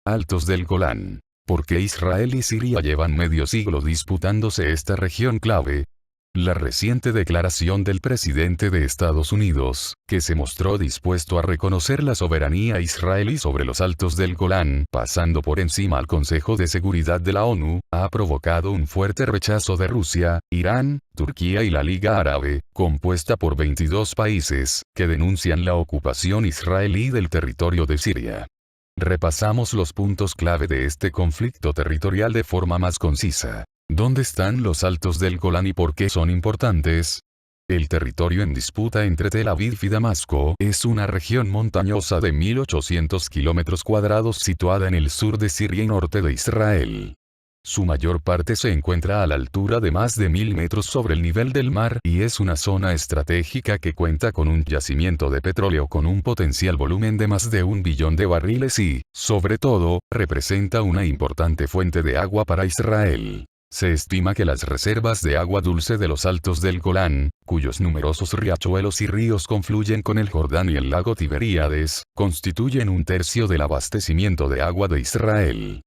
Altos del Golán. ¿Por qué Israel y Siria llevan medio siglo disputándose esta región clave? La reciente declaración del presidente de Estados Unidos, que se mostró dispuesto a reconocer la soberanía israelí sobre los Altos del Golán, pasando por encima al Consejo de Seguridad de la ONU, ha provocado un fuerte rechazo de Rusia, Irán, Turquía y la Liga Árabe, compuesta por 22 países, que denuncian la ocupación israelí del territorio de Siria. Repasamos los puntos clave de este conflicto territorial de forma más concisa. ¿Dónde están los Altos del Golán y por qué son importantes? El territorio en disputa entre Tel Aviv y Damasco es una región montañosa de 1.800 kilómetros cuadrados situada en el sur de Siria y norte de Israel. Su mayor parte se encuentra a la altura de más de 1.000 metros sobre el nivel del mar y es una zona estratégica que cuenta con un yacimiento de petróleo con un potencial volumen de más de 1 billón de barriles y, sobre todo, representa una importante fuente de agua para Israel. Se estima que las reservas de agua dulce de los Altos del Golán, cuyos numerosos riachuelos y ríos confluyen con el Jordán y el lago Tiberíades, constituyen un tercio del abastecimiento de agua de Israel.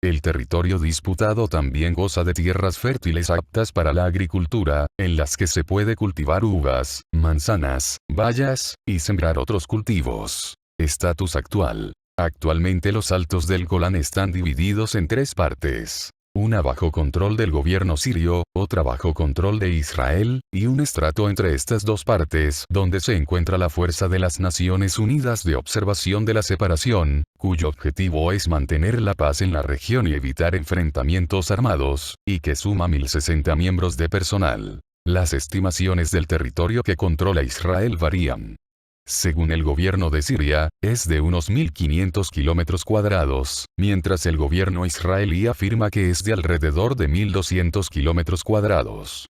El territorio disputado también goza de tierras fértiles aptas para la agricultura, en las que se puede cultivar uvas, manzanas, bayas, y sembrar otros cultivos. Estatus actual. Actualmente los Altos del Golán están divididos en 3 partes. Una bajo control del gobierno sirio, otra bajo control de Israel, y un estrato entre estas 2 partes donde se encuentra la Fuerza de las Naciones Unidas de Observación de la Separación, cuyo objetivo es mantener la paz en la región y evitar enfrentamientos armados, y que suma 1.060 miembros de personal. Las estimaciones del territorio que controla Israel varían. Según el gobierno de Siria, es de unos 1.500 kilómetros cuadrados, mientras el gobierno israelí afirma que es de alrededor de 1.200 kilómetros cuadrados.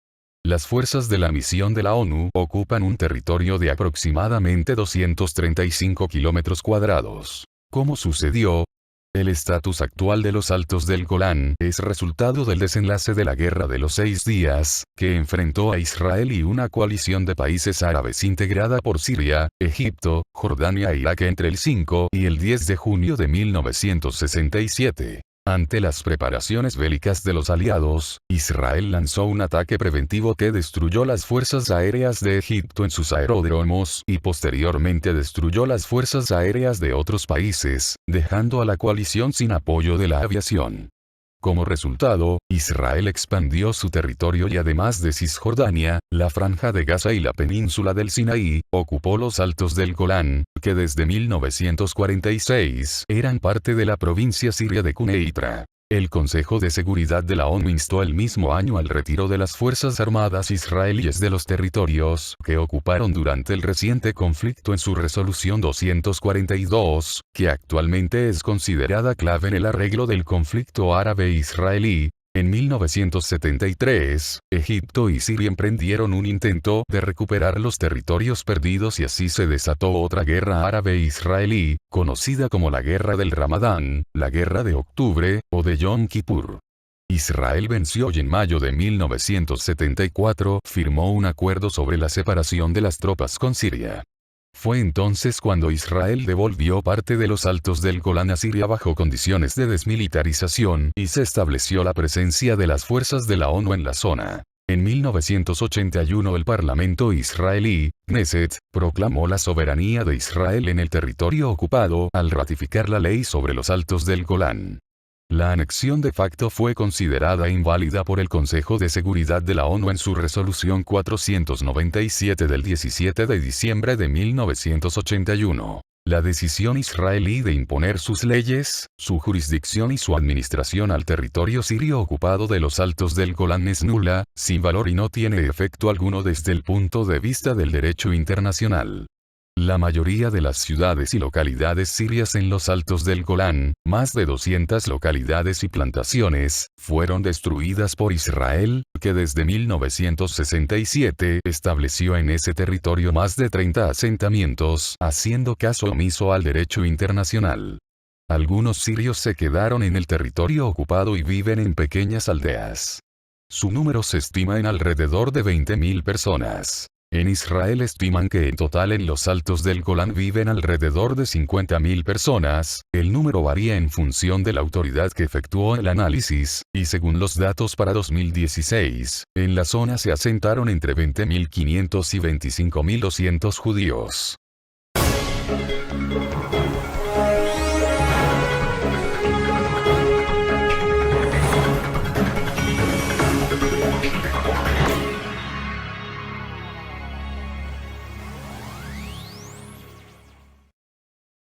Las fuerzas de la misión de la ONU ocupan un territorio de aproximadamente 235 kilómetros cuadrados. ¿Cómo sucedió? El estatus actual de los Altos del Golán es resultado del desenlace de la Guerra de los 6 días, que enfrentó a Israel y una coalición de países árabes integrada por Siria, Egipto, Jordania e Irak entre el 5 y el 10 de junio de 1967. Ante las preparaciones bélicas de los aliados, Israel lanzó un ataque preventivo que destruyó las fuerzas aéreas de Egipto en sus aeródromos y posteriormente destruyó las fuerzas aéreas de otros países, dejando a la coalición sin apoyo de la aviación. Como resultado, Israel expandió su territorio y además de Cisjordania, la Franja de Gaza y la península del Sinaí, ocupó los Altos del Golán, que desde 1946 eran parte de la provincia siria de Quneitra. El Consejo de Seguridad de la ONU instó el mismo año al retiro de las Fuerzas Armadas israelíes de los territorios que ocuparon durante el reciente conflicto en su resolución 242, que actualmente es considerada clave en el arreglo del conflicto árabe-israelí. En 1973, Egipto y Siria emprendieron un intento de recuperar los territorios perdidos y así se desató otra guerra árabe-israelí, conocida como la Guerra del Ramadán, la Guerra de Octubre, o de Yom Kippur. Israel venció y en mayo de 1974 firmó un acuerdo sobre la separación de las tropas con Siria. Fue entonces cuando Israel devolvió parte de los Altos del Golán a Siria bajo condiciones de desmilitarización y se estableció la presencia de las fuerzas de la ONU en la zona. En 1981 el Parlamento israelí, Knesset, proclamó la soberanía de Israel en el territorio ocupado al ratificar la ley sobre los Altos del Golán. La anexión de facto fue considerada inválida por el Consejo de Seguridad de la ONU en su resolución 497 del 17 de diciembre de 1981. La decisión israelí de imponer sus leyes, su jurisdicción y su administración al territorio sirio ocupado de los Altos del Golán es nula, sin valor y no tiene efecto alguno desde el punto de vista del derecho internacional. La mayoría de las ciudades y localidades sirias en los Altos del Golán, más de 200 localidades y plantaciones, fueron destruidas por Israel, que desde 1967 estableció en ese territorio más de 30 asentamientos, haciendo caso omiso al derecho internacional. Algunos sirios se quedaron en el territorio ocupado y viven en pequeñas aldeas. Su número se estima en alrededor de 20.000 personas. En Israel estiman que en total en los altos del Golán viven alrededor de 50.000 personas, el número varía en función de la autoridad que efectuó el análisis, y según los datos para 2016, en la zona se asentaron entre 20.500 y 25.200 judíos.